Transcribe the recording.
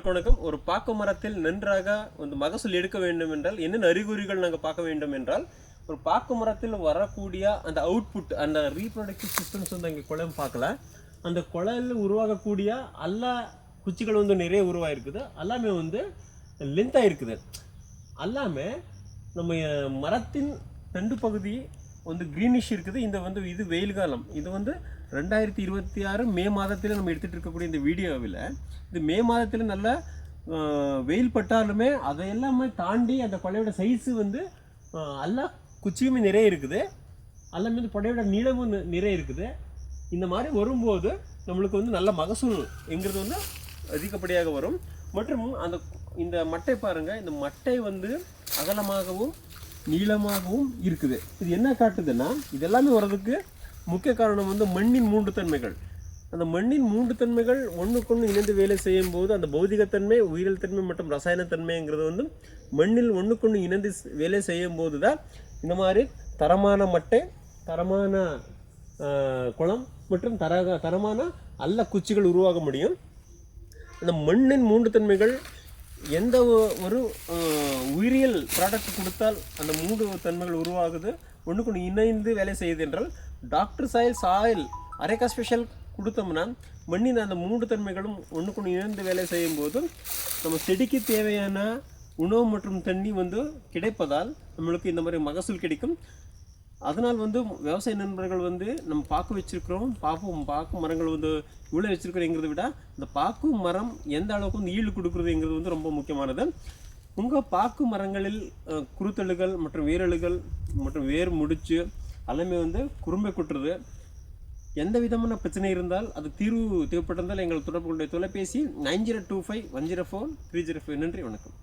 வணக்கம். ஒரு பாக்கு மரத்தில் நன்றாக வந்து மகசூல் எடுக்க வேண்டும் என்றால் என்னென்ன அறிகுறிகள் நாங்கள் பார்க்க வேண்டும் என்றால், ஒரு பாக்கு மரத்தில் வரக்கூடிய அந்த அவுட்புட், அந்த ரீப்ரொடக்டிவ் சிஸ்டம்ஸ் வந்து அங்கே குளம் பார்க்கல. அந்த குளையில் உருவாகக்கூடிய எல்லா குச்சிகள் வந்து நிறைய உருவாயிருக்குது. எல்லாமே வந்து லென்த்தாக இருக்குது. எல்லாமே நம்ம மரத்தின் தண்டு பகுதி வந்து க்ரீனிஷ் இருக்குது. இது வெயில் காலம். இது வந்து 2026 மே மாதத்தில் நம்ம எடுத்துகிட்டு இருக்கக்கூடிய இந்த வீடியோவில் இது மே மாதத்தில் நல்ல வெயில் பட்டாலுமே அதை எல்லாமே தாண்டி அந்த கொலையோட சைஸு வந்து எல்லா குச்சியுமே நிறைய இருக்குது. எல்லாமே இந்த கொலையோட நீளமும் நிறைய இருக்குது. இந்த மாதிரி வரும்போது நம்மளுக்கு வந்து நல்ல மகசூல் என்கிறது வந்து அதிகப்படியாக வரும். மற்றும் இந்த மட்டை பாருங்கள், இந்த மட்டை வந்து அகலமாகவும் நீளமாகவும் இருக்குது. இது என்ன காட்டுதுன்னா, இதெல்லாமே வர்றதுக்கு முக்கிய காரணம் வந்து மண்ணின் 3 தன்மைகள். அந்த மண்ணின் 3 தன்மைகள் ஒன்றுக்கொன்று இணைந்து வேலை செய்யும் போது அந்த பௌதிகத்தன்மை, உயிரியல் தன்மை மற்றும் ரசாயனத்தன்மைங்கிறது வந்து மண்ணில் ஒன்றுக்கொன்று இணைந்து வேலை செய்யும் போது தான் இந்த மாதிரி தரமான மட்டை, தரமான குளம் மற்றும் தரமான நல்ல குச்சிகள் உருவாக முடியும். அந்த மண்ணின் 3 தன்மைகள் எந்த ஒரு உயிரியல் ப்ராடக்ட் கொடுத்தால் அந்த 3 தன்மைகள் உருவாகுது, ஒன்றுக்கொன்று இணைந்து வேலை செய்யுது என்றால் டாக்டர் சாயில் அரேகா ஸ்பெஷல் கொடுத்தோம்னா மண்ணின் அந்த 3 தன்மைகளும் ஒன்றுக்கொன்று இணைந்து வேலை செய்யும் போது நம்ம செடிக்கு தேவையான உணவு மற்றும் தண்ணி வந்து கிடைப்பதால் நம்மளுக்கு இந்த மாதிரி மகசூல் கிடைக்கும். அதனால் வந்து விவசாய நண்பர்கள் வந்து நம்ம பாக்கு வச்சுருக்கிறோம், பாக்கு மரங்கள் வந்து இவ்வளோ வச்சுருக்கிறோங்கிறத விட இந்த பாக்கு மரம் எந்த அளவுக்கு வந்து ஈடு கொடுக்குறதுங்கிறது வந்து ரொம்ப முக்கியமானது. உங்கள் பாக்கு மரங்களில் குருத்தழுகள் மற்றும் வேரழுகள் மற்றும் வேர் முடிச்சு எல்லாமே வந்து குறும்பை கொட்டுறது, எந்த விதமான பிரச்சனை இருந்தால் அது தீர்வு தேவைப்பட்டிருந்தால் எங்கள் தொடர்பு கொண்ட தொலைபேசி 9025 104 305. நன்றி, வணக்கம்.